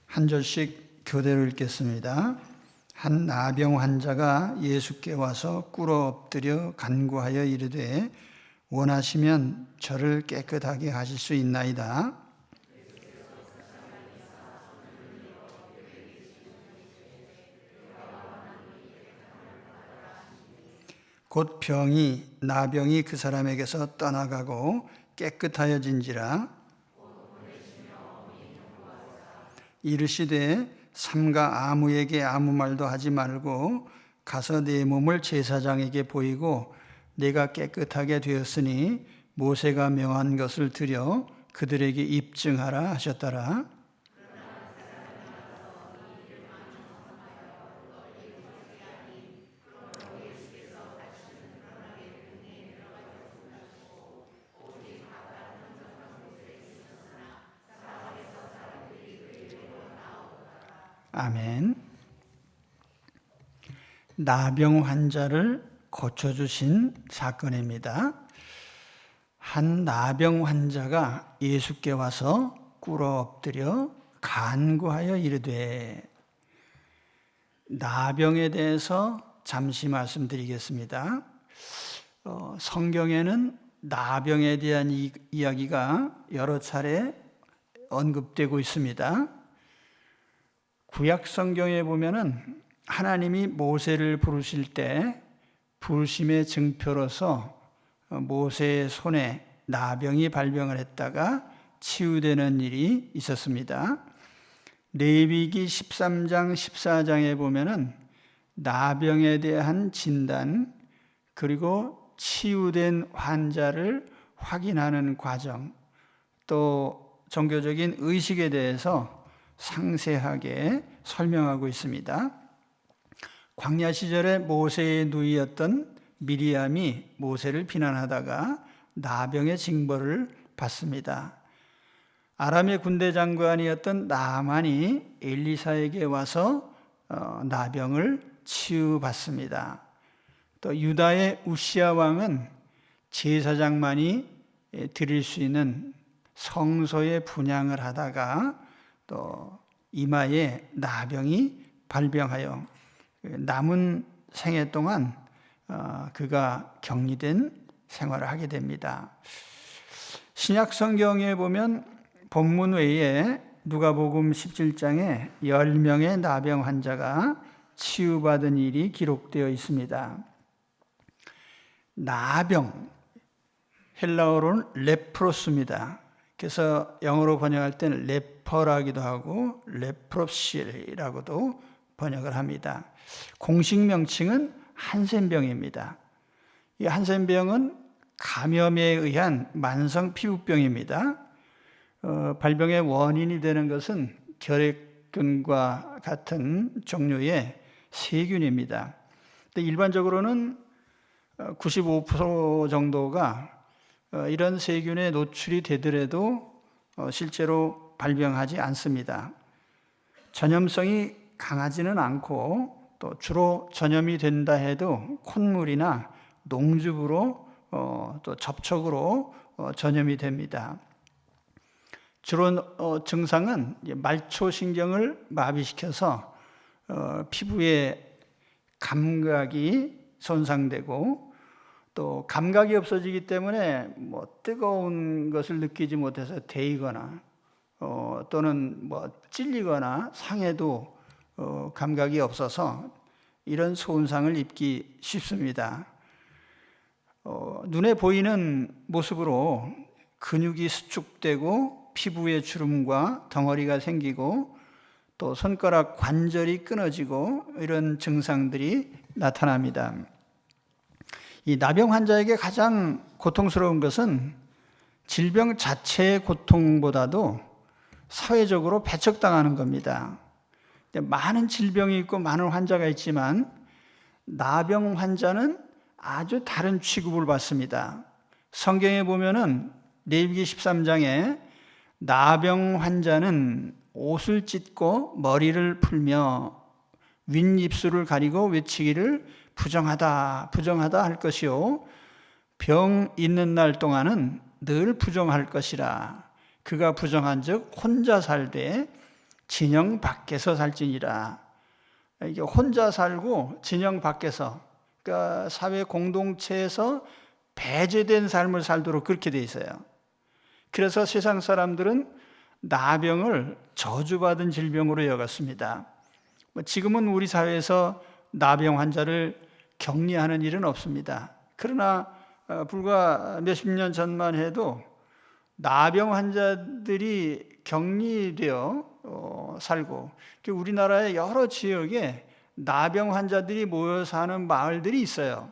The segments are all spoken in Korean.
한 절씩 교대로 읽겠습니다. 한 나병 환자가 예수께 와서 꿇어 엎드려 간구하여 이르되 원하시면 저를 깨끗하게 하실 수 있나이다. 곧 나병이 그 사람에게서 떠나가고 깨끗하여진지라. 이르시되 삼가 아무에게 아무 말도 하지 말고 가서 내 몸을 제사장에게 보이고 내가 깨끗하게 되었으니 모세가 명한 것을 드려 그들에게 입증하라 하셨더라. 아멘. 나병 환자를 고쳐주신 사건입니다. 한 나병 환자가 예수께 와서 꿇어 엎드려 간구하여 이르되, 나병에 대해서 잠시 말씀드리겠습니다. 성경에는 나병에 대한 이야기가 여러 차례 언급되고 있습니다. 구약 성경에 보면은 하나님이 모세를 부르실 때 부르심의 증표로서 모세의 손에 나병이 발병을 했다가 치유되는 일이 있었습니다. 레위기 13장 14장에 보면은 나병에 대한 진단 그리고 치유된 환자를 확인하는 과정, 또 종교적인 의식에 대해서 상세하게 설명하고 있습니다. 광야 시절에 모세의 누이였던 미리암이 모세를 비난하다가 나병의 징벌을 받습니다. 아람의 군대 장관이었던 나아만이 엘리사에게 와서 나병을 치유받습니다. 또 유다의 우시야 왕은 제사장만이 드릴 수 있는 성소의 분향을 하다가 또 이마에 나병이 발병하여 남은 생애 동안 그가 격리된 생활을 하게 됩니다. 신약 성경에 보면 본문 외에 누가복음 17장에 10명의 나병 환자가 치유받은 일이 기록되어 있습니다. 나병, 헬라어로는 레프로스입니다. 그래서 영어로 번역할 때는 레퍼라기도 하고 레프롭시라고도 번역을 합니다. 공식 명칭은 한센병입니다. 이 한센병은 감염에 의한 만성 피부병입니다. 발병의 원인이 되는 것은 결핵균과 같은 종류의 세균입니다. 일반적으로는 95% 정도가 이런 세균에 노출이 되더라도 실제로 발병하지 않습니다. 전염성이 강하지는 않고 또 주로 전염이 된다 해도 콧물이나 농즙으로 또 접촉으로 전염이 됩니다. 주로 증상은 말초신경을 마비시켜서 피부의 감각이 손상되고 또 감각이 없어지기 때문에 뜨거운 것을 느끼지 못해서 데이거나 또는 찔리거나 상해도 감각이 없어서 이런 손상을 입기 쉽습니다. 눈에 보이는 모습으로 근육이 수축되고 피부에 주름과 덩어리가 생기고 또 손가락 관절이 끊어지고 이런 증상들이 나타납니다. 이 나병 환자에게 가장 고통스러운 것은 질병 자체의 고통보다도 사회적으로 배척당하는 겁니다. 많은 질병이 있고 많은 환자가 있지만 나병 환자는 아주 다른 취급을 받습니다. 성경에 보면은 레위기 13장에 나병 환자는 옷을 찢고 머리를 풀며 윗입술을 가리고 외치기를 부정하다 부정하다 할 것이요 병 있는 날 동안은 늘 부정할 것이라. 그가 부정한 즉 혼자 살되 진영 밖에서 살지니라. 이게 혼자 살고 진영 밖에서, 그러니까 사회 공동체에서 배제된 삶을 살도록 그렇게 돼 있어요. 그래서 세상 사람들은 나병을 저주받은 질병으로 여겼습니다. 지금은 우리 사회에서 나병 환자를 격리하는 일은 없습니다. 그러나 불과 몇십 년 전만 해도 나병 환자들이 격리되어 살고, 우리나라의 여러 지역에 나병 환자들이 모여 사는 마을들이 있어요.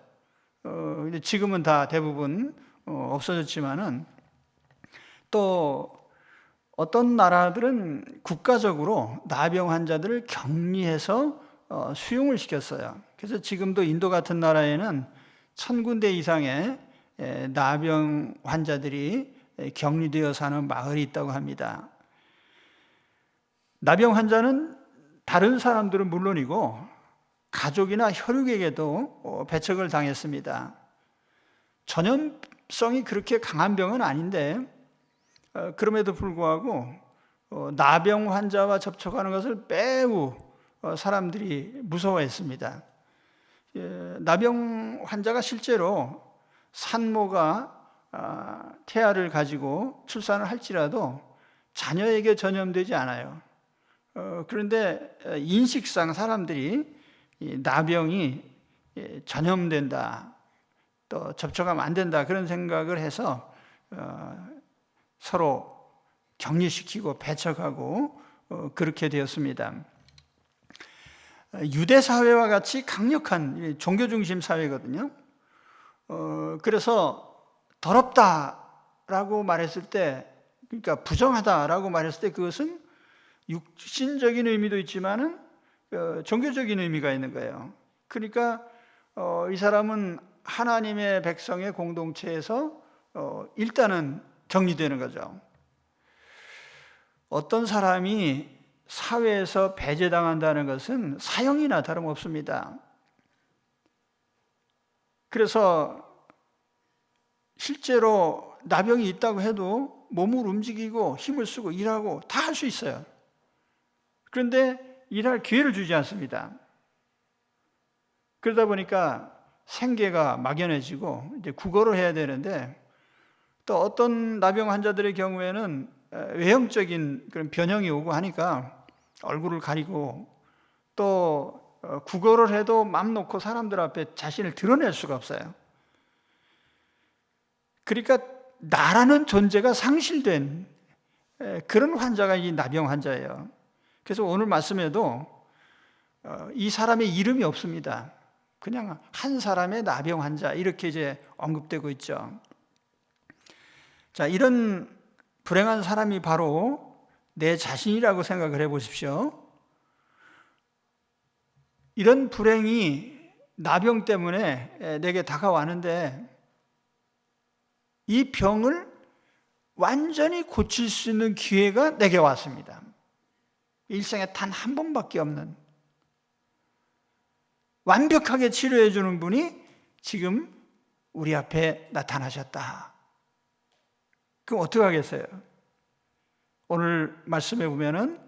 지금은 다 대부분 없어졌지만은, 또 어떤 나라들은 국가적으로 나병 환자들을 격리해서 수용을 시켰어요. 그래서 지금도 인도 같은 나라에는 1000군데 이상의 나병 환자들이 격리되어 사는 마을이 있다고 합니다. 나병 환자는 다른 사람들은 물론이고 가족이나 혈육에게도 배척을 당했습니다. 전염성이 그렇게 강한 병은 아닌데 그럼에도 불구하고 나병 환자와 접촉하는 것을 매우 사람들이 무서워했습니다. 나병 환자가 실제로 산모가 태아를 가지고 출산을 할지라도 자녀에게 전염되지 않아요. 그런데 인식상 사람들이 나병이 전염된다, 또 접촉하면 안 된다, 그런 생각을 해서 서로 격리시키고 배척하고 그렇게 되었습니다. 유대 사회와 같이 강력한 종교 중심 사회거든요. 그래서 더럽다라고 말했을 때, 그러니까 부정하다라고 말했을 때 그것은 육신적인 의미도 있지만은 종교적인 의미가 있는 거예요. 그러니까 이 사람은 하나님의 백성의 공동체에서 일단은 격리되는 거죠. 어떤 사람이 사회에서 배제당한다는 것은 사형이나 다름없습니다. 그래서 실제로 나병이 있다고 해도 몸을 움직이고 힘을 쓰고 일하고 다 할 수 있어요. 그런데 일할 기회를 주지 않습니다. 그러다 보니까 생계가 막연해지고 이제 구걸을 해야 되는데, 또 어떤 나병 환자들의 경우에는 외형적인 그런 변형이 오고 하니까 얼굴을 가리고, 또 구걸을 해도 맘 놓고 사람들 앞에 자신을 드러낼 수가 없어요. 그러니까 나라는 존재가 상실된 그런 환자가 이 나병 환자예요. 그래서 오늘 말씀에도 이 사람의 이름이 없습니다. 그냥 한 사람의 나병 환자 이렇게 이제 언급되고 있죠. 자, 이런 불행한 사람이 바로 내 자신이라고 생각을 해 보십시오. 이런 불행이 나병 때문에 내게 다가왔는데, 이 병을 완전히 고칠 수 있는 기회가 내게 왔습니다. 일생에 단 한 번밖에 없는, 완벽하게 치료해 주는 분이 지금 우리 앞에 나타나셨다. 그럼 어떻게 하겠어요? 오늘 말씀에 보면은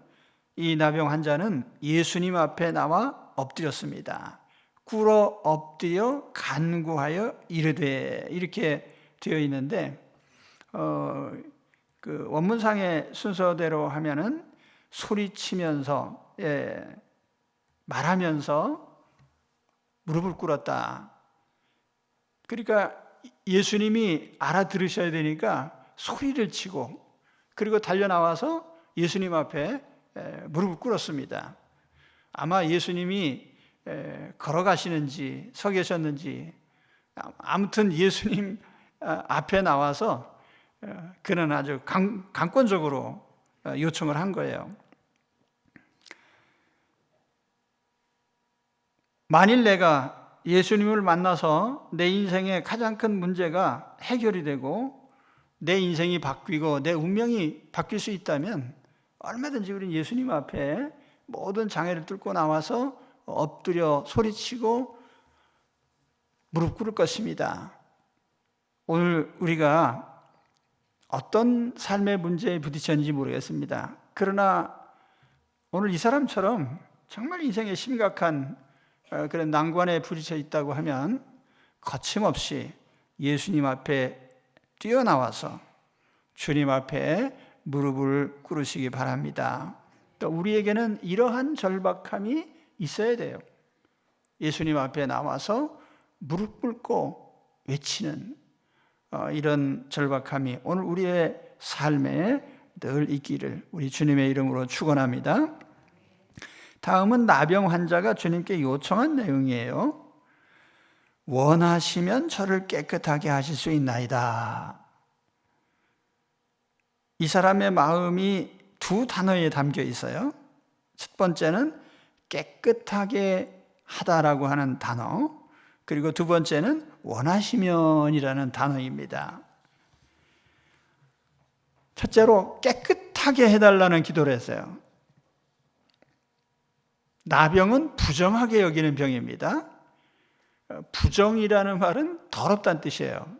이 나병 환자는 예수님 앞에 나와 엎드렸습니다. 꿇어 엎드려 간구하여 이르되, 이렇게 되어 있는데, 그 원문상의 순서대로 하면은 소리치면서, 말하면서 무릎을 꿇었다. 그러니까 예수님이 알아들으셔야 되니까 소리를 치고, 그리고 달려나와서 예수님 앞에 무릎을 꿇었습니다. 아마 예수님이 걸어가시는지 서 계셨는지, 아무튼 예수님 앞에 나와서 그는 아주 강권적으로 요청을 한 거예요. 만일 내가 예수님을 만나서 내 인생의 가장 큰 문제가 해결이 되고 내 인생이 바뀌고 내 운명이 바뀔 수 있다면 얼마든지 우리는 예수님 앞에 모든 장애를 뚫고 나와서 엎드려 소리치고 무릎 꿇을 것입니다. 오늘 우리가 어떤 삶의 문제에 부딪혔는지 모르겠습니다. 그러나 오늘 이 사람처럼 정말 인생에 심각한 그런 난관에 부딪혀 있다고 하면 거침없이 예수님 앞에 뛰어나와서 주님 앞에 무릎을 꿇으시기 바랍니다. 또 우리에게는 이러한 절박함이 있어야 돼요. 예수님 앞에 나와서 무릎 꿇고 외치는 이런 절박함이 오늘 우리의 삶에 늘 있기를 우리 주님의 이름으로 축원합니다. 다음은 나병 환자가 주님께 요청한 내용이에요. 원하시면 저를 깨끗하게 하실 수 있나이다. 이 사람의 마음이 두 단어에 담겨 있어요. 첫 번째는 깨끗하게 하다라고 하는 단어, 그리고 두 번째는 원하시면이라는 단어입니다. 첫째로 깨끗하게 해달라는 기도를 했어요. 나병은 부정하게 여기는 병입니다. 부정이라는 말은 더럽다는 뜻이에요.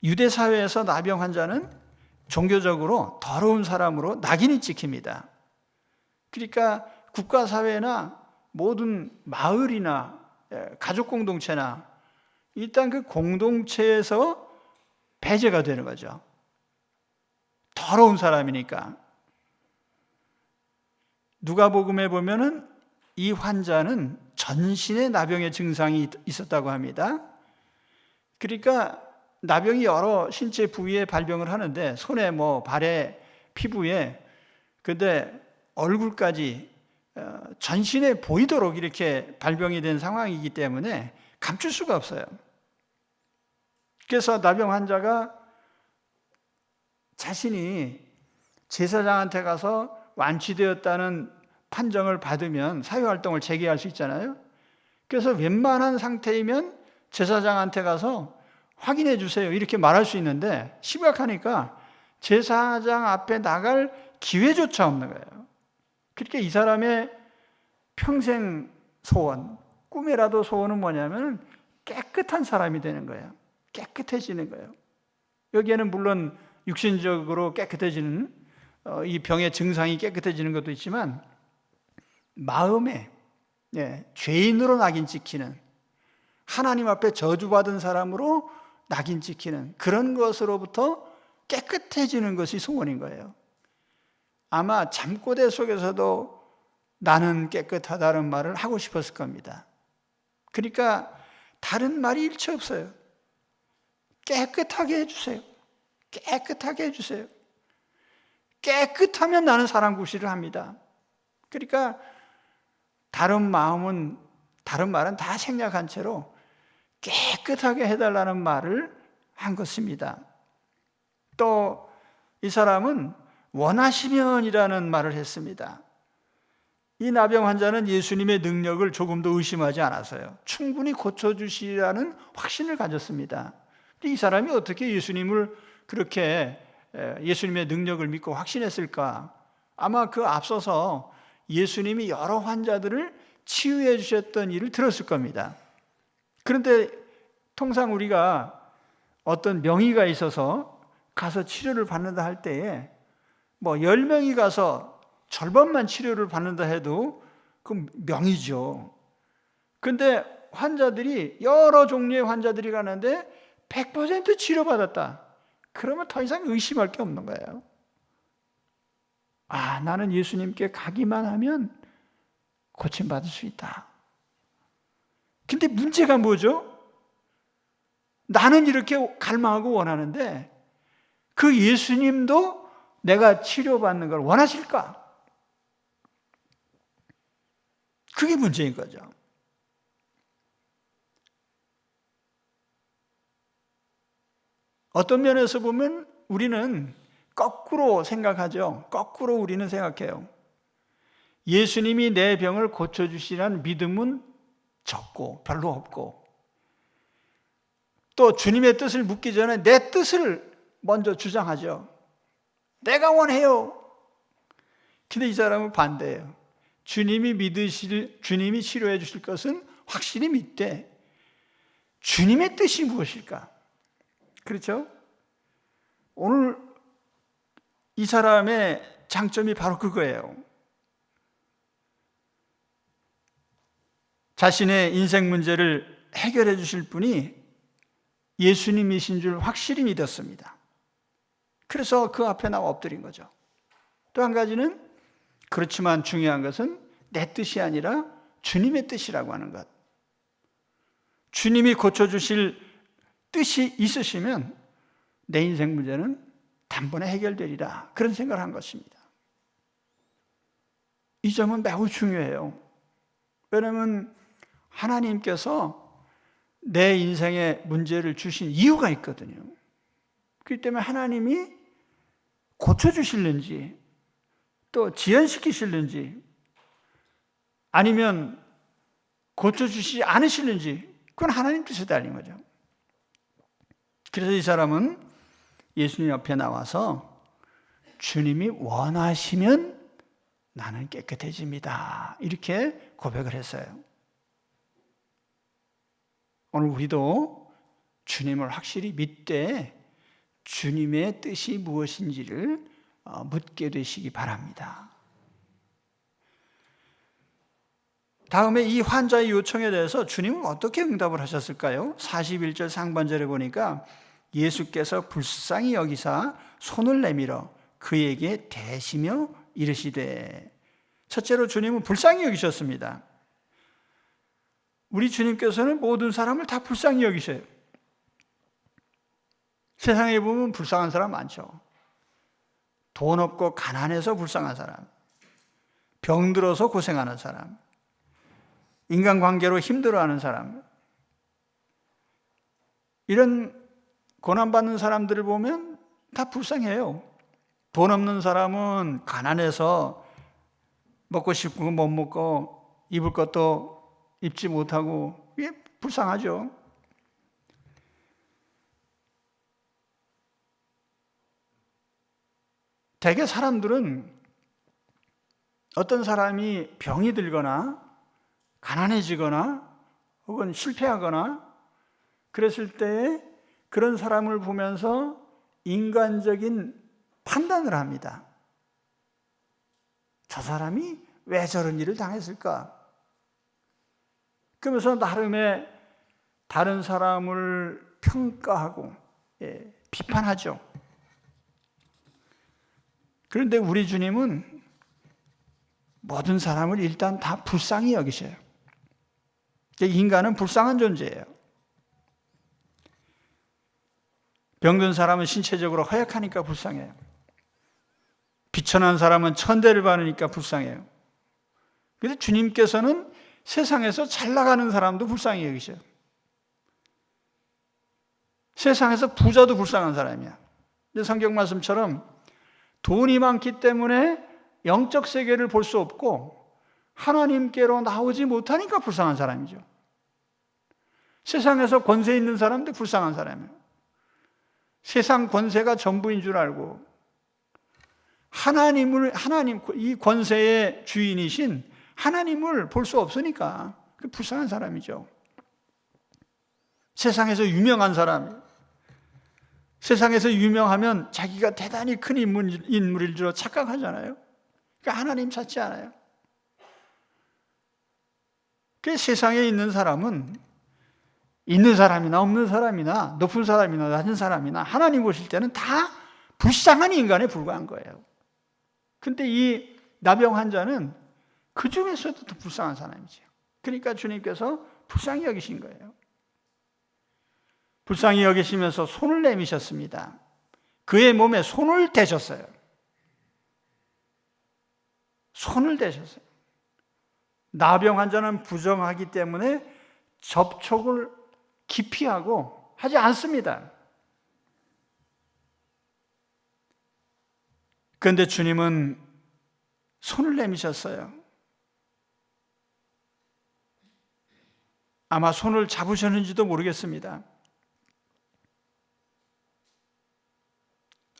유대 사회에서 나병 환자는 종교적으로 더러운 사람으로 낙인이 찍힙니다. 그러니까 국가사회나 모든 마을이나 가족 공동체나 일단 그 공동체에서 배제가 되는 거죠. 더러운 사람이니까. 누가복음에 보면은 이 환자는 전신에 나병의 증상이 있었다고 합니다. 그러니까 나병이 여러 신체 부위에 발병을 하는데 손에 발에 피부에 근데 얼굴까지 전신에 보이도록 이렇게 발병이 된 상황이기 때문에 감출 수가 없어요. 그래서 나병 환자가 자신이 제사장한테 가서 완치되었다는 판정을 받으면 사회활동을 재개할 수 있잖아요. 그래서 웬만한 상태이면 제사장한테 가서 확인해 주세요 이렇게 말할 수 있는데 심각하니까 제사장 앞에 나갈 기회조차 없는 거예요. 그렇게 이 사람의 평생 소원, 꿈이라도 소원은 뭐냐면 깨끗한 사람이 되는 거예요. 깨끗해지는 거예요. 여기에는 물론 육신적으로 깨끗해지는 이 병의 증상이 깨끗해지는 것도 있지만 마음에 죄인으로 낙인 찍히는 하나님 앞에 저주받은 사람으로 낙인 찍히는 그런 것으로부터 깨끗해지는 것이 소원인 거예요. 아마 잠꼬대 속에서도 나는 깨끗하다는 말을 하고 싶었을 겁니다. 그러니까 다른 말이 일체 없어요. 깨끗하게 해주세요. 깨끗하게 해주세요. 깨끗하면 나는 사람 구실을 합니다. 그러니까 다른 말은 다 생략한 채로 깨끗하게 해달라는 말을 한 것입니다. 또 이 사람은 원하시면이라는 말을 했습니다. 이 나병 환자는 예수님의 능력을 조금도 의심하지 않았어요. 충분히 고쳐주시라는 확신을 가졌습니다. 이 사람이 어떻게 예수님을 그렇게 예수님의 능력을 믿고 확신했을까? 아마 그 앞서서 예수님이 여러 환자들을 치유해 주셨던 일을 들었을 겁니다. 그런데 통상 우리가 어떤 명의가 있어서 가서 치료를 받는다 할 때에 10명이 가서 절반만 치료를 받는다 해도 그 명의죠. 근데 환자들이 여러 종류의 환자들이 가는데 100% 치료받았다. 그러면 더 이상 의심할 게 없는 거예요. 나는 예수님께 가기만 하면 고침받을 수 있다. 근데 문제가 뭐죠? 나는 이렇게 갈망하고 원하는데 그 예수님도 내가 치료받는 걸 원하실까? 그게 문제인 거죠. 어떤 면에서 보면 우리는 거꾸로 생각하죠. 거꾸로 우리는 생각해요. 예수님이 내 병을 고쳐주시라는 믿음은 적고 별로 없고 또 주님의 뜻을 묻기 전에 내 뜻을 먼저 주장하죠. 내가 원해요. 근데 이 사람은 반대예요. 주님이 치료해 주실 것은 확실히 믿되 주님의 뜻이 무엇일까? 그렇죠? 오늘 이 사람의 장점이 바로 그거예요. 자신의 인생 문제를 해결해 주실 분이 예수님이신 줄 확실히 믿었습니다. 그래서 그 앞에 나와 엎드린 거죠. 또 한 가지는, 그렇지만 중요한 것은 내 뜻이 아니라 주님의 뜻이라고 하는 것. 주님이 고쳐주실 뜻이 있으시면 내 인생 문제는 단번에 해결되리라, 그런 생각을 한 것입니다. 이 점은 매우 중요해요. 왜냐하면 하나님께서 내 인생에 문제를 주신 이유가 있거든요. 그렇기 때문에 하나님이 고쳐주실는지, 또 지연시키실는지, 아니면 고쳐주시지 않으실는지, 그건 하나님 뜻에 달린 거죠. 그래서 이 사람은 예수님 옆에 나와서 주님이 원하시면 나는 깨끗해집니다, 이렇게 고백을 했어요. 오늘 우리도 주님을 확실히 믿되 주님의 뜻이 무엇인지를 묻게 되시기 바랍니다. 다음에 이 환자의 요청에 대해서 주님은 어떻게 응답을 하셨을까요? 41절 상반절에 보니까 예수께서 불쌍히 여기사 손을 내밀어 그에게 대시며 이르시되. 첫째로 주님은 불쌍히 여기셨습니다. 우리 주님께서는 모든 사람을 다 불쌍히 여기셔요. 세상에 보면 불쌍한 사람 많죠. 돈 없고 가난해서 불쌍한 사람, 병들어서 고생하는 사람, 인간관계로 힘들어하는 사람, 이런 고난받는 사람들을 보면 다 불쌍해요. 돈 없는 사람은 가난해서 먹고 싶은 거 못 먹고 입을 것도 입지 못하고, 이게 불쌍하죠. 대개 사람들은 어떤 사람이 병이 들거나 가난해지거나 혹은 실패하거나 그랬을 때 그런 사람을 보면서 인간적인 판단을 합니다. 저 사람이 왜 저런 일을 당했을까? 그러면서 나름의 다른 사람을 평가하고 비판하죠. 그런데 우리 주님은 모든 사람을 일단 다 불쌍히 여기셔요. 인간은 불쌍한 존재예요. 병든 사람은 신체적으로 허약하니까 불쌍해요. 비천한 사람은 천대를 받으니까 불쌍해요. 그래서 주님께서는 세상에서 잘 나가는 사람도 불쌍히 여기셔요. 세상에서 부자도 불쌍한 사람이야. 근데 성경 말씀처럼 돈이 많기 때문에 영적 세계를 볼 수 없고 하나님께로 나오지 못하니까 불쌍한 사람이죠. 세상에서 권세 있는 사람도 불쌍한 사람이에요. 세상 권세가 전부인 줄 알고 이 권세의 주인이신 하나님을 볼 수 없으니까 불쌍한 사람이죠. 세상에서 유명한 사람, 세상에서 유명하면 자기가 대단히 큰 인물일 줄 착각하잖아요. 그러니까 하나님 찾지 않아요. 그 세상에 있는 사람은 있는 사람이나 없는 사람이나 높은 사람이나 낮은 사람이나 하나님 보실 때는 다 불쌍한 인간에 불과한 거예요. 근데 이 나병 환자는 그 중에서도 더 불쌍한 사람이죠. 그러니까 주님께서 불쌍히 여기신 거예요. 불쌍히 여기시면서 손을 내미셨습니다. 그의 몸에 손을 대셨어요. 손을 대셨어요. 나병 환자는 부정하기 때문에 접촉을 기피하고 하지 않습니다. 그런데 주님은 손을 내미셨어요. 아마 손을 잡으셨는지도 모르겠습니다.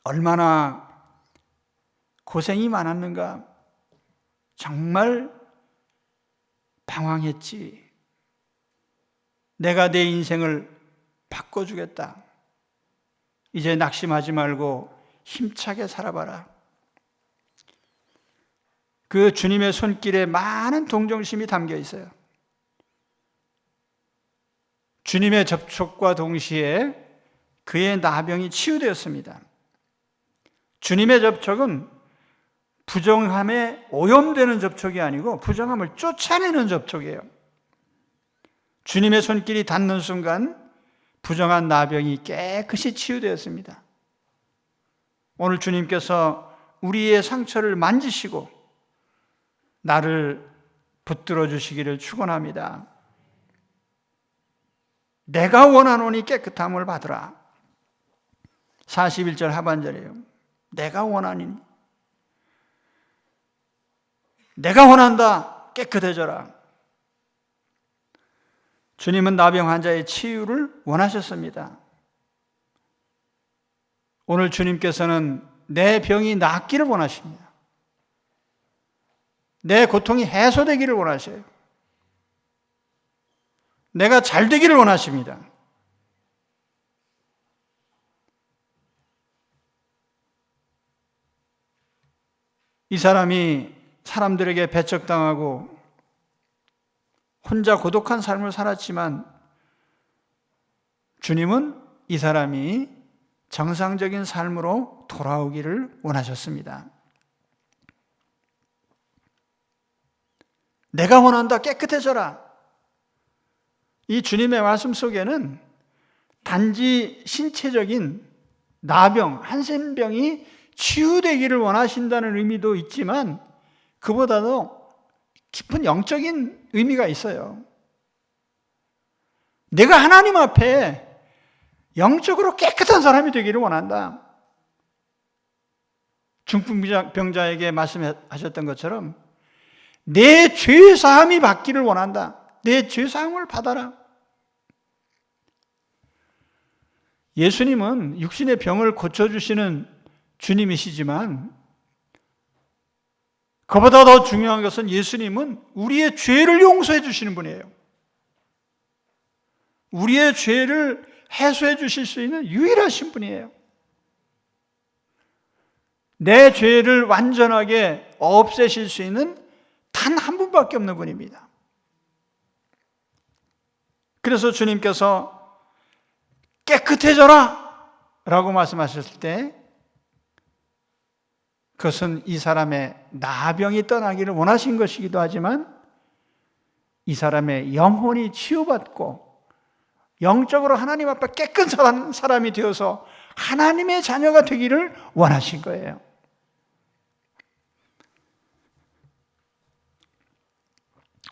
얼마나 고생이 많았는가. 정말 방황했지. 내가 내 인생을 바꿔주겠다. 이제 낙심하지 말고 힘차게 살아봐라. 그 주님의 손길에 많은 동정심이 담겨 있어요. 주님의 접촉과 동시에 그의 나병이 치유되었습니다. 주님의 접촉은 부정함에 오염되는 접촉이 아니고 부정함을 쫓아내는 접촉이에요. 주님의 손길이 닿는 순간 부정한 나병이 깨끗이 치유되었습니다. 오늘 주님께서 우리의 상처를 만지시고 나를 붙들어 주시기를 축원합니다. 내가 원하노니 깨끗함을 받으라. 41절 하반절이에요. 내가 원하니, 내가 원한다. 깨끗해져라. 주님은 나병 환자의 치유를 원하셨습니다. 오늘 주님께서는 내 병이 낫기를 원하십니다. 내 고통이 해소되기를 원하셔요. 내가 잘 되기를 원하십니다. 이 사람이 사람들에게 배척당하고 혼자 고독한 삶을 살았지만 주님은 이 사람이 정상적인 삶으로 돌아오기를 원하셨습니다. 내가 원한다. 깨끗해져라. 이 주님의 말씀 속에는 단지 신체적인 나병, 한센병이 치유되기를 원하신다는 의미도 있지만 그보다도 깊은 영적인 의미가 있어요. 내가 하나님 앞에 영적으로 깨끗한 사람이 되기를 원한다. 중풍병자에게 말씀하셨던 것처럼 내 죄사함이 받기를 원한다. 내 죄사함을 받아라. 예수님은 육신의 병을 고쳐주시는 주님이시지만 그보다 더 중요한 것은 예수님은 우리의 죄를 용서해 주시는 분이에요. 우리의 죄를 해소해 주실 수 있는 유일하신 분이에요. 내 죄를 완전하게 없애실 수 있는 단 한 분밖에 없는 분입니다. 그래서 주님께서 깨끗해져라 라고 말씀하셨을 때 그것은 이 사람의 나병이 떠나기를 원하신 것이기도 하지만 이 사람의 영혼이 치유받고 영적으로 하나님 앞에 깨끗한 사람이 되어서 하나님의 자녀가 되기를 원하신 거예요.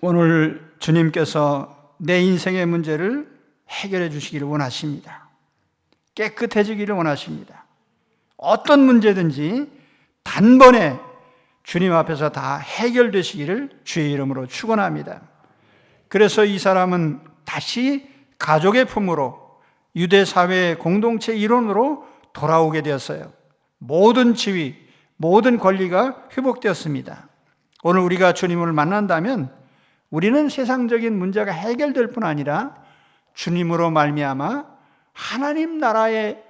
오늘 주님께서 내 인생의 문제를 해결해 주시기를 원하십니다. 깨끗해지기를 원하십니다. 어떤 문제든지 단번에 주님 앞에서 다 해결되시기를 주의 이름으로 축원합니다. 그래서 이 사람은 다시 가족의 품으로 유대 사회의 공동체 일원으로 돌아오게 되었어요. 모든 지위, 모든 권리가 회복되었습니다. 오늘 우리가 주님을 만난다면 우리는 세상적인 문제가 해결될 뿐 아니라 주님으로 말미암아 하나님 나라의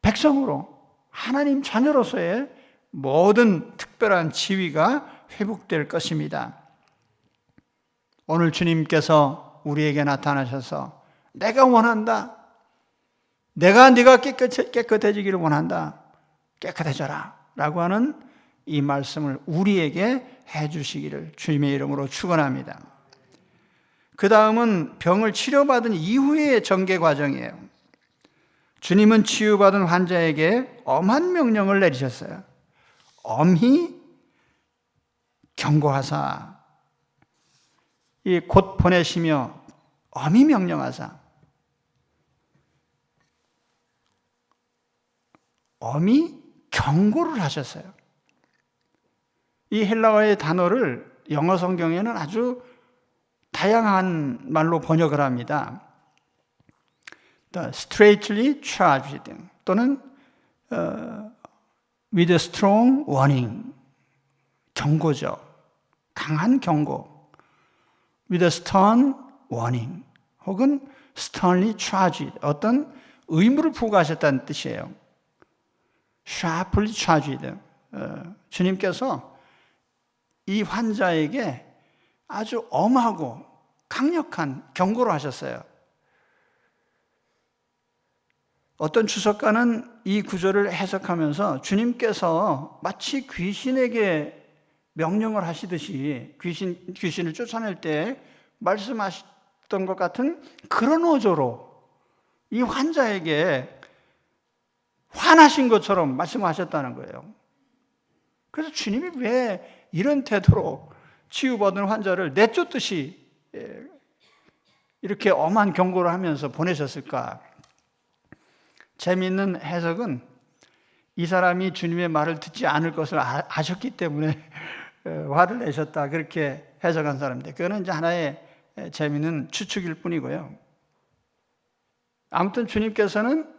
백성으로 하나님 자녀로서의 모든 특별한 지위가 회복될 것입니다. 오늘 주님께서 우리에게 나타나셔서 내가 원한다. 네가 깨끗해지기를 원한다. 깨끗해져라 라고 하는 이 말씀을 우리에게 해주시기를 주님의 이름으로 축원합니다. 그 다음은 병을 치료받은 이후의 전개 과정이에요. 주님은 치유받은 환자에게 엄한 명령을 내리셨어요. 엄히 경고하사, 곧 보내시며 엄히 명령하사, 엄히 경고를 하셨어요. 이 헬라어의 단어를 영어 성경에는 아주 다양한 말로 번역을 합니다. straightly charged 또는 with a strong warning, 경고죠. 강한 경고. with a stern warning 혹은 sternly charged, 어떤 의무를 부과하셨다는 뜻이에요. sharply charged, 주님께서 이 환자에게 아주 엄하고 강력한 경고를 하셨어요. 어떤 주석가는 이 구절을 해석하면서 주님께서 마치 귀신에게 명령을 하시듯이 귀신을 쫓아낼 때 말씀하셨던 것 같은 그런 어조로 이 환자에게 화나신 것처럼 말씀하셨다는 거예요. 그래서 주님이 왜 이런 태도로 치유받은 환자를 내쫓듯이 이렇게 엄한 경고를 하면서 보내셨을까? 재미있는 해석은 이 사람이 주님의 말을 듣지 않을 것을 아셨기 때문에 화를 내셨다, 그렇게 해석한 사람인데, 그거는 이제 하나의 재미있는 추측일 뿐이고요. 아무튼 주님께서는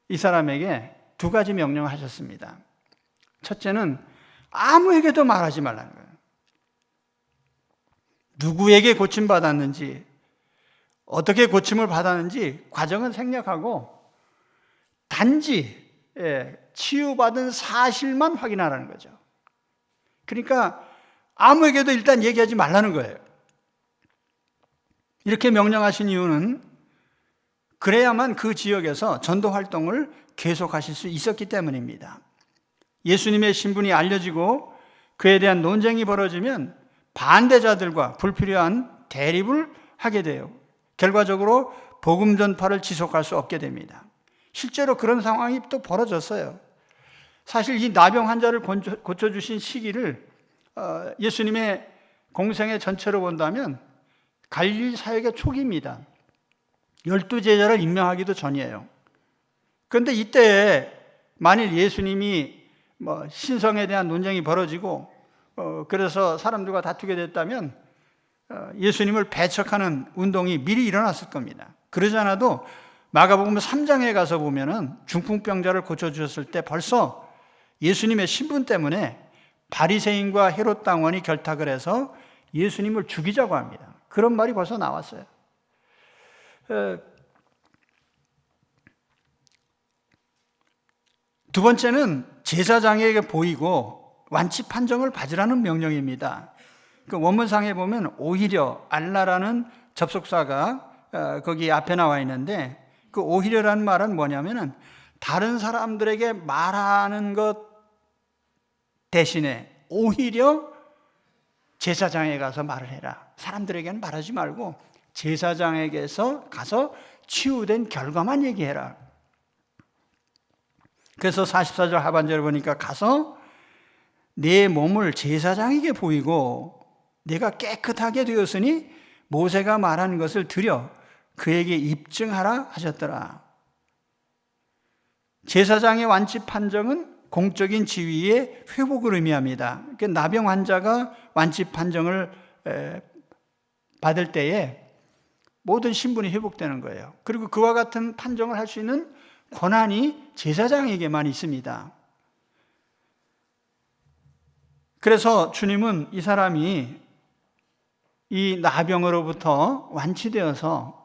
이 사람에게 두 가지 명령을 하셨습니다. 첫째는 아무에게도 말하지 말라는 거예요. 누구에게 고침받았는지, 어떻게 고침을 받았는지 과정은 생략하고 단지 치유받은 사실만 확인하라는 거죠. 그러니까 아무에게도 일단 얘기하지 말라는 거예요. 이렇게 명령하신 이유는 그래야만 그 지역에서 전도 활동을 계속하실 수 있었기 때문입니다. 예수님의 신분이 알려지고 그에 대한 논쟁이 벌어지면 반대자들과 불필요한 대립을 하게 돼요. 결과적으로 복음 전파를 지속할 수 없게 됩니다. 실제로 그런 상황이 또 벌어졌어요. 사실 이 나병 환자를 고쳐주신 시기를 예수님의 공생의 전체로 본다면 갈릴리 사역의 초기입니다. 12제자를 임명하기도 전이에요. 그런데 이때에 만일 예수님이 신성에 대한 논쟁이 벌어지고 그래서 사람들과 다투게 됐다면 예수님을 배척하는 운동이 미리 일어났을 겁니다. 그러지 않아도 마가복음 3장에 가서 보면은 중풍병자를 고쳐주셨을 때 벌써 예수님의 신분 때문에 바리새인과 헤롯 당원이 결탁을 해서 예수님을 죽이자고 합니다. 그런 말이 벌써 나왔어요. 두 번째는 제사장에게 보이고 완치 판정을 받으라는 명령입니다. 그 원문상에 보면 오히려 알라라는 접속사가 거기 앞에 나와 있는데, 그 오히려라는 말은 뭐냐면은 다른 사람들에게 말하는 것 대신에 오히려 제사장에 가서 말을 해라. 사람들에게는 말하지 말고 제사장에게서 가서 치유된 결과만 얘기해라. 그래서 44절 하반절을 보니까 가서 내 몸을 제사장에게 보이고 내가 깨끗하게 되었으니 모세가 말한 것을 들여 그에게 입증하라 하셨더라. 제사장의 완치 판정은 공적인 지위의 회복을 의미합니다. 그러니까 나병 환자가 완치 판정을 받을 때에 모든 신분이 회복되는 거예요. 그리고 그와 같은 판정을 할 수 있는 권한이 제사장에게만 있습니다. 그래서 주님은 이 사람이 이 나병으로부터 완치되어서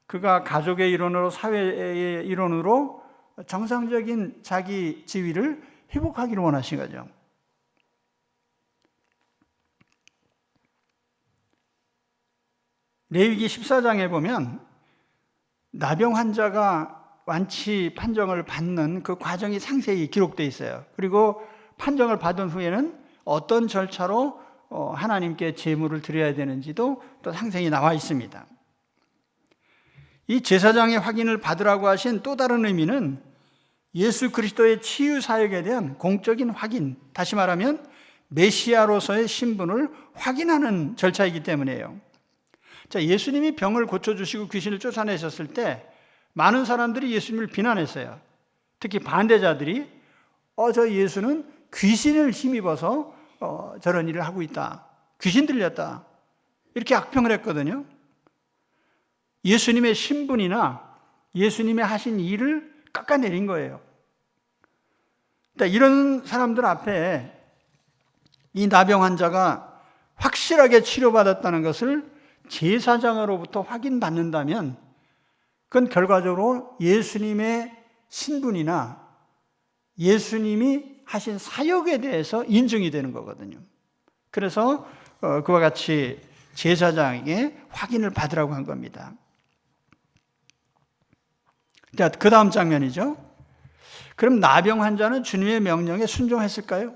그가 가족의 일원으로, 사회의 일원으로 정상적인 자기 지위를 회복하기를 원하신 거죠. 레위기 14장에 보면 나병 환자가 완치 판정을 받는 그 과정이 상세히 기록되어 있어요. 그리고 판정을 받은 후에는 어떤 절차로 하나님께 제물을 드려야 되는지도 또 상세히 나와 있습니다. 이 제사장의 확인을 받으라고 하신 또 다른 의미는 예수 그리스도의 치유 사역에 대한 공적인 확인, 다시 말하면 메시아로서의 신분을 확인하는 절차이기 때문이에요. 자, 예수님이 병을 고쳐주시고 귀신을 쫓아내셨을 때 많은 사람들이 예수님을 비난했어요. 특히 반대자들이 저 예수는 귀신을 힘입어서 저런 일을 하고 있다, 귀신 들렸다, 이렇게 악평을 했거든요. 예수님의 신분이나 예수님의 하신 일을 깎아내린 거예요. 그러니까 이런 사람들 앞에 이 나병 환자가 확실하게 치료받았다는 것을 제사장으로부터 확인받는다면 그건 결과적으로 예수님의 신분이나 예수님이 하신 사역에 대해서 인정이 되는 거거든요. 그래서 그와 같이 제사장에게 확인을 받으라고 한 겁니다. 자, 그 다음 장면이죠. 그럼 나병 환자는 주님의 명령에 순종했을까요?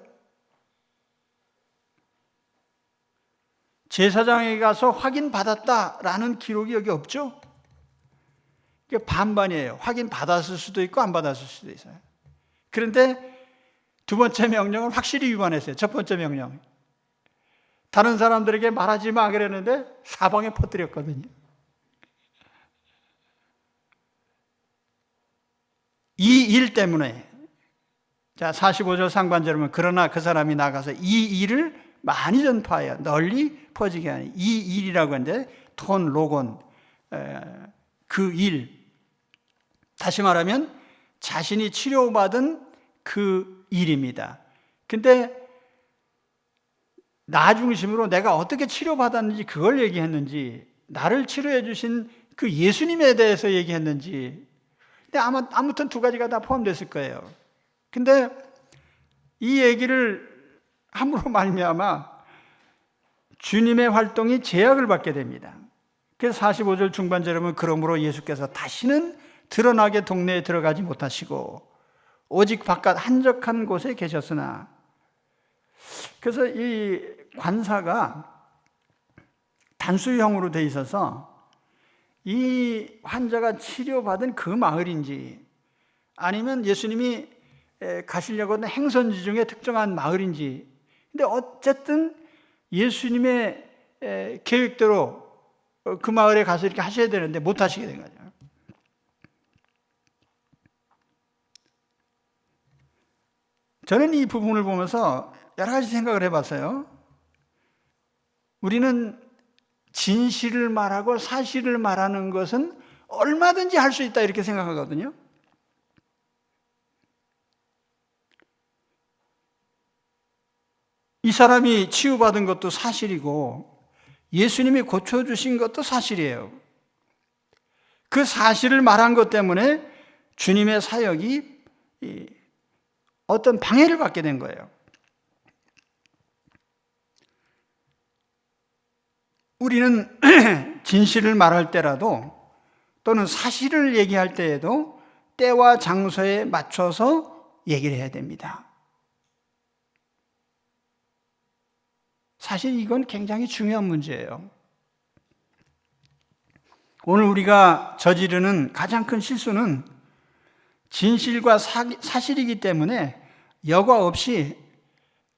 제사장에게 가서 확인받았다라는 기록이 여기 없죠? 이게 반반이에요. 확인받았을 수도 있고 안 받았을 수도 있어요. 그런데 두 번째 명령을 확실히 위반했어요. 첫 번째 명령. 다른 사람들에게 말하지 마 그랬는데 사방에 퍼뜨렸거든요. 이 일 때문에, 자, 45절 상반절은 그러나 그 사람이 나가서 이 일을 많이 전파하여 널리 퍼지게 하니, 이 일이라고 하는데 톤, 로곤, 그 일, 다시 말하면 자신이 치료받은 그 일입니다. 근데 나 중심으로 내가 어떻게 치료받았는지 그걸 얘기했는지, 나를 치료해 주신 그 예수님에 대해서 얘기했는지, 근데 아무튼 두 가지가 다 포함됐을 거예요. 근데 이 얘기를 함으로 말미암아 주님의 활동이 제약을 받게 됩니다. 그래서 45절 중반절에 보면 그러므로 예수께서 다시는 드러나게 동네에 들어가지 못하시고 오직 바깥 한적한 곳에 계셨으나, 그래서 이 관사가 단수형으로 돼 있어서 이 환자가 치료받은 그 마을인지 아니면 예수님이 가시려고 하는 행선지 중에 특정한 마을인지, 근데 어쨌든 예수님의 계획대로 그 마을에 가서 이렇게 하셔야 되는데 못 하시게 된 거죠. 저는 이 부분을 보면서 여러 가지 생각을 해봤어요. 우리는 진실을 말하고 사실을 말하는 것은 얼마든지 할 수 있다 이렇게 생각하거든요. 이 사람이 치유받은 것도 사실이고 예수님이 고쳐주신 것도 사실이에요. 그 사실을 말한 것 때문에 주님의 사역이 어떤 방해를 받게 된 거예요. 우리는 진실을 말할 때라도 또는 사실을 얘기할 때에도 때와 장소에 맞춰서 얘기를 해야 됩니다. 사실 이건 굉장히 중요한 문제예요. 오늘 우리가 저지르는 가장 큰 실수는 진실과 사실이기 때문에 여과 없이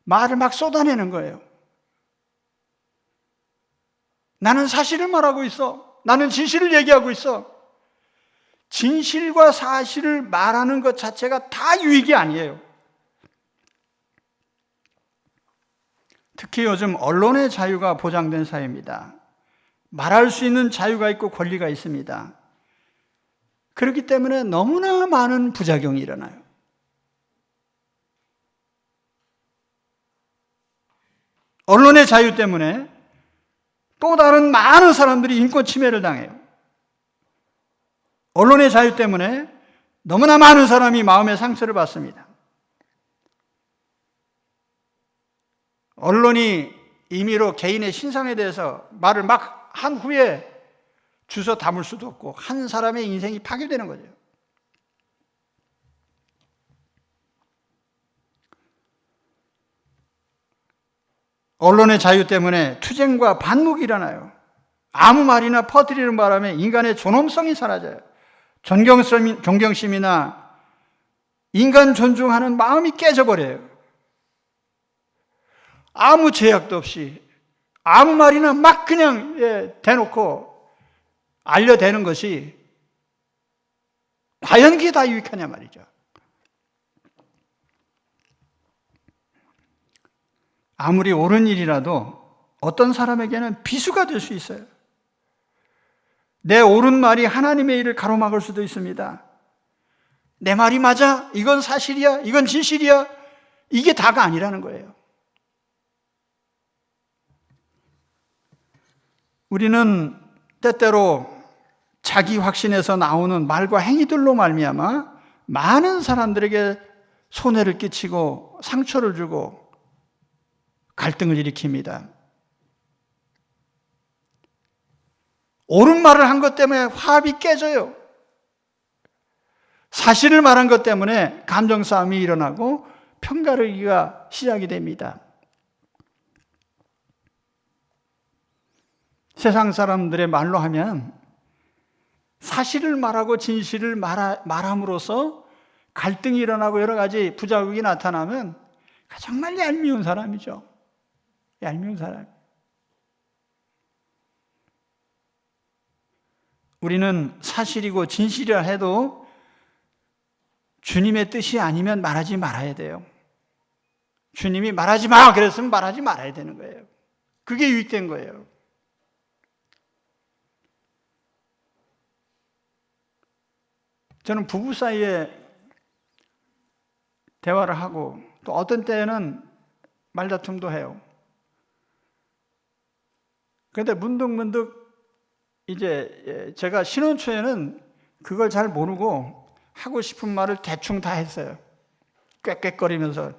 말을 막 쏟아내는 거예요. 나는 사실을 말하고 있어. 나는 진실을 얘기하고 있어. 진실과 사실을 말하는 것 자체가 다 유익이 아니에요. 특히 요즘 언론의 자유가 보장된 사회입니다. 말할 수 있는 자유가 있고 권리가 있습니다. 그렇기 때문에 너무나 많은 부작용이 일어나요. 언론의 자유 때문에 또 다른 많은 사람들이 인권 침해를 당해요. 언론의 자유 때문에 너무나 많은 사람이 마음의 상처를 받습니다. 언론이 임의로 개인의 신상에 대해서 말을 막 한 후에 주워 담을 수도 없고 한 사람의 인생이 파괴되는 거죠. 언론의 자유 때문에 투쟁과 반목이 일어나요. 아무 말이나 퍼뜨리는 바람에 인간의 존엄성이 사라져요. 존경심이나 인간 존중하는 마음이 깨져버려요. 아무 제약도 없이 아무 말이나 막 그냥 대놓고 알려대는 것이 과연 그게 다 유익하냐 말이죠. 아무리 옳은 일이라도 어떤 사람에게는 비수가 될 수 있어요. 내 옳은 말이 하나님의 일을 가로막을 수도 있습니다. 내 말이 맞아? 이건 사실이야? 이건 진실이야? 이게 다가 아니라는 거예요. 우리는 때때로 자기 확신에서 나오는 말과 행위들로 말미암아 많은 사람들에게 손해를 끼치고 상처를 주고 갈등을 일으킵니다. 옳은 말을 한 것 때문에 화합이 깨져요. 사실을 말한 것 때문에 감정 싸움이 일어나고 편가르기가 시작이 됩니다. 세상 사람들의 말로 하면 사실을 말하고 진실을 말함으로써 갈등이 일어나고 여러 가지 부작용이 나타나면 정말 얄미운 사람이죠. 얄미운 사람. 우리는 사실이고 진실이라 해도 주님의 뜻이 아니면 말하지 말아야 돼요. 주님이 말하지 마! 그랬으면 말하지 말아야 되는 거예요. 그게 유익된 거예요. 저는 부부 사이에 대화를 하고 또 어떤 때는 말다툼도 해요. 그런데 문득문득 이제 제가 신혼 초에는 그걸 잘 모르고 하고 싶은 말을 대충 다 했어요. 꽥꽥거리면서.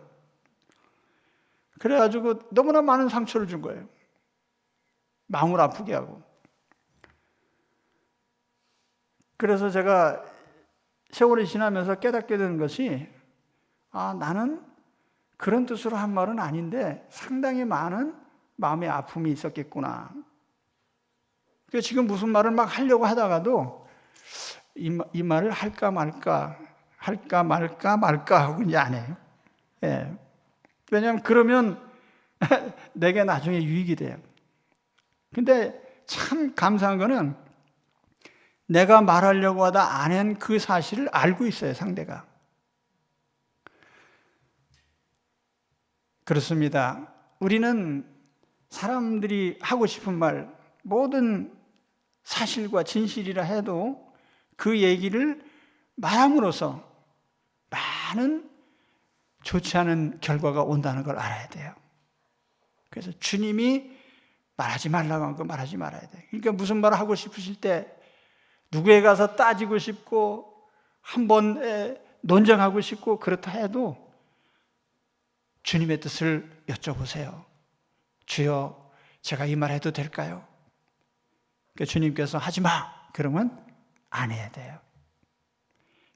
그래가지고 너무나 많은 상처를 준 거예요. 마음을 아프게 하고. 그래서 제가 세월이 지나면서 깨닫게 된 것이 나는 그런 뜻으로 한 말은 아닌데 상당히 많은 마음의 아픔이 있었겠구나. 그래서 지금 무슨 말을 막 하려고 하다가도 이 말을 할까 말까 하고 이제 안 해요. 예. 왜냐하면 그러면 내게 나중에 유익이 돼요. 근데 참 감사한 거는 내가 말하려고 하다 안 한 그 사실을 알고 있어요, 상대가. 그렇습니다. 우리는 사람들이 하고 싶은 말, 모든 사실과 진실이라 해도 그 얘기를 말함으로써 많은 좋지 않은 결과가 온다는 걸 알아야 돼요. 그래서 주님이 말하지 말라고 한 거 말하지 말아야 돼요. 그러니까 무슨 말을 하고 싶으실 때 누구에 가서 따지고 싶고 한번 논쟁하고 싶고 그렇다 해도 주님의 뜻을 여쭤보세요. 주여, 제가 이 말 해도 될까요? 그러니까 주님께서 하지 마! 그러면 안 해야 돼요.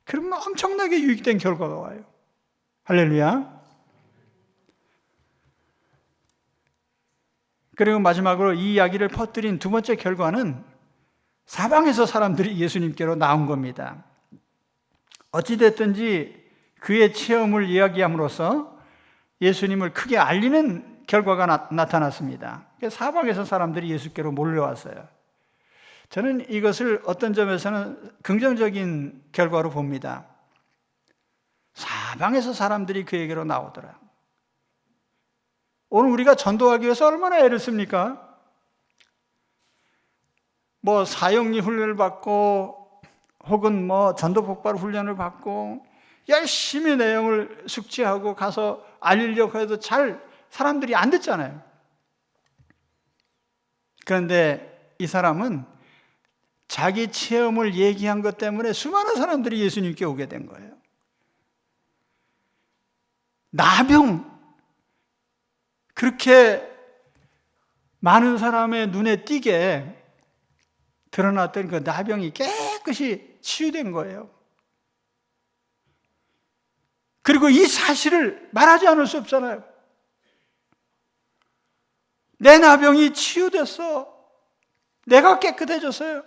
그러면 엄청나게 유익된 결과가 와요. 할렐루야. 그리고 마지막으로 이 이야기를 퍼뜨린 두 번째 결과는 사방에서 사람들이 예수님께로 나온 겁니다. 어찌됐든지 그의 체험을 이야기함으로써 예수님을 크게 알리는 결과가 나타났습니다. 사방에서 사람들이 예수께로 몰려왔어요. 저는 이것을 어떤 점에서는 긍정적인 결과로 봅니다. 사방에서 사람들이 그에게로 나오더라. 오늘 우리가 전도하기 위해서 얼마나 애를 씁니까? 사형리 훈련을 받고 혹은 전도 폭발 훈련을 받고 열심히 내용을 숙지하고 가서 알리려고 해도 잘 사람들이 안 듣잖아요. 그런데 이 사람은 자기 체험을 얘기한 것 때문에 수많은 사람들이 예수님께 오게 된 거예요. 나병, 그렇게 많은 사람의 눈에 띄게 드러났던 그 나병이 깨끗이 치유된 거예요. 그리고 이 사실을 말하지 않을 수 없잖아요. 내 나병이 치유됐어. 내가 깨끗해졌어요.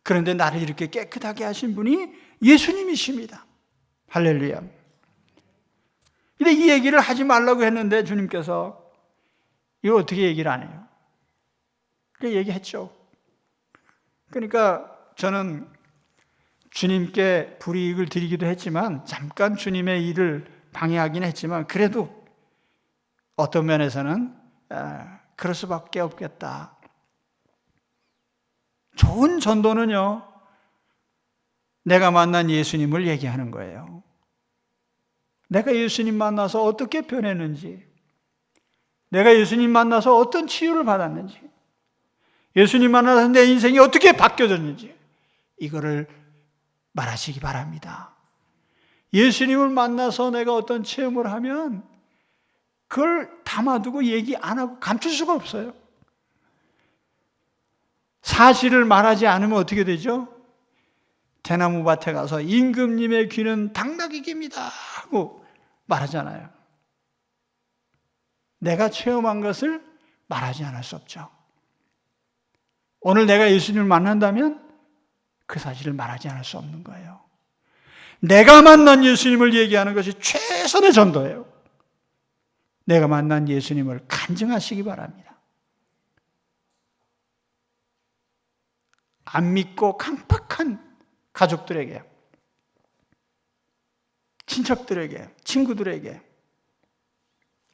그런데 나를 이렇게 깨끗하게 하신 분이 예수님이십니다. 할렐루야. 근데 이 얘기를 하지 말라고 했는데 주님께서 이거 어떻게 얘기를 안 해요? 그렇게 얘기했죠. 그러니까 저는 주님께 불이익을 드리기도 했지만 잠깐 주님의 일을 방해하긴 했지만 그래도 어떤 면에서는 그럴 수밖에 없겠다. 좋은 전도는요, 내가 만난 예수님을 얘기하는 거예요. 내가 예수님 만나서 어떻게 변했는지, 내가 예수님 만나서 어떤 치유를 받았는지, 예수님 만나서 내 인생이 어떻게 바뀌어졌는지 이거를 말하시기 바랍니다. 예수님을 만나서 내가 어떤 체험을 하면 그걸 담아두고 얘기 안 하고 감출 수가 없어요. 사실을 말하지 않으면 어떻게 되죠? 대나무 밭에 가서 임금님의 귀는 당나귀 귀입니다 하고 말하잖아요. 내가 체험한 것을 말하지 않을 수 없죠. 오늘 내가 예수님을 만난다면 그 사실을 말하지 않을 수 없는 거예요. 내가 만난 예수님을 얘기하는 것이 최선의 전도예요. 내가 만난 예수님을 간증하시기 바랍니다. 안 믿고 강팍한 가족들에게, 친척들에게, 친구들에게,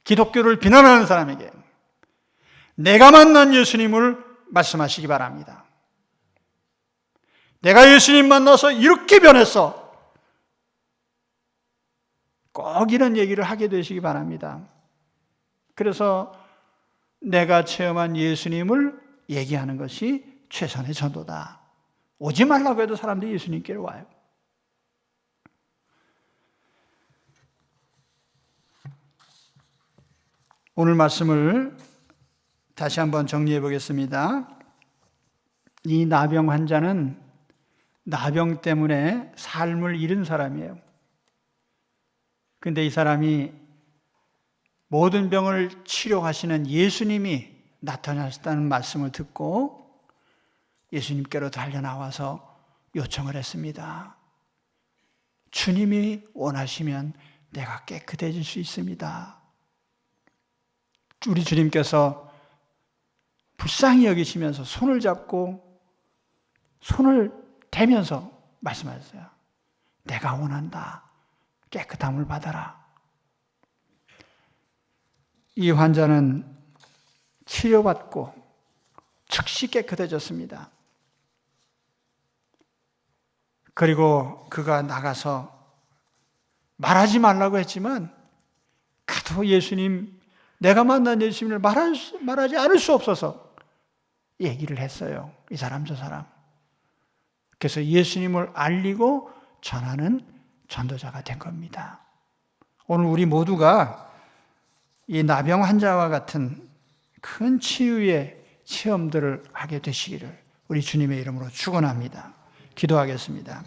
기독교를 비난하는 사람에게 내가 만난 예수님을 말씀하시기 바랍니다. 내가 예수님 만나서 이렇게 변했어. 꼭 이런 얘기를 하게 되시기 바랍니다. 그래서 내가 체험한 예수님을 얘기하는 것이 최선의 전도다. 오지 말라고 해도 사람들이 예수님께로 와요. 오늘 말씀을 다시 한번 정리해 보겠습니다. 이 나병 환자는 나병 때문에 삶을 잃은 사람이에요. 근데 이 사람이 모든 병을 치료하시는 예수님이 나타나셨다는 말씀을 듣고 예수님께로 달려나와서 요청을 했습니다. 주님이 원하시면 내가 깨끗해질 수 있습니다. 우리 주님께서 불쌍히 여기시면서 손을 잡고 손을 대면서 말씀하셨어요. 내가 원한다. 깨끗함을 받아라. 이 환자는 치료받고 즉시 깨끗해졌습니다. 그리고 그가 나가서 말하지 말라고 했지만 가도 예수님, 내가 만난 예수님을 말하지 않을 수 없어서 얘기를 했어요. 이 사람 저 사람. 그래서 예수님을 알리고 전하는 전도자가 된 겁니다. 오늘 우리 모두가 이 나병 환자와 같은 큰 치유의 체험들을 하게 되시기를 우리 주님의 이름으로 축원합니다. 기도하겠습니다.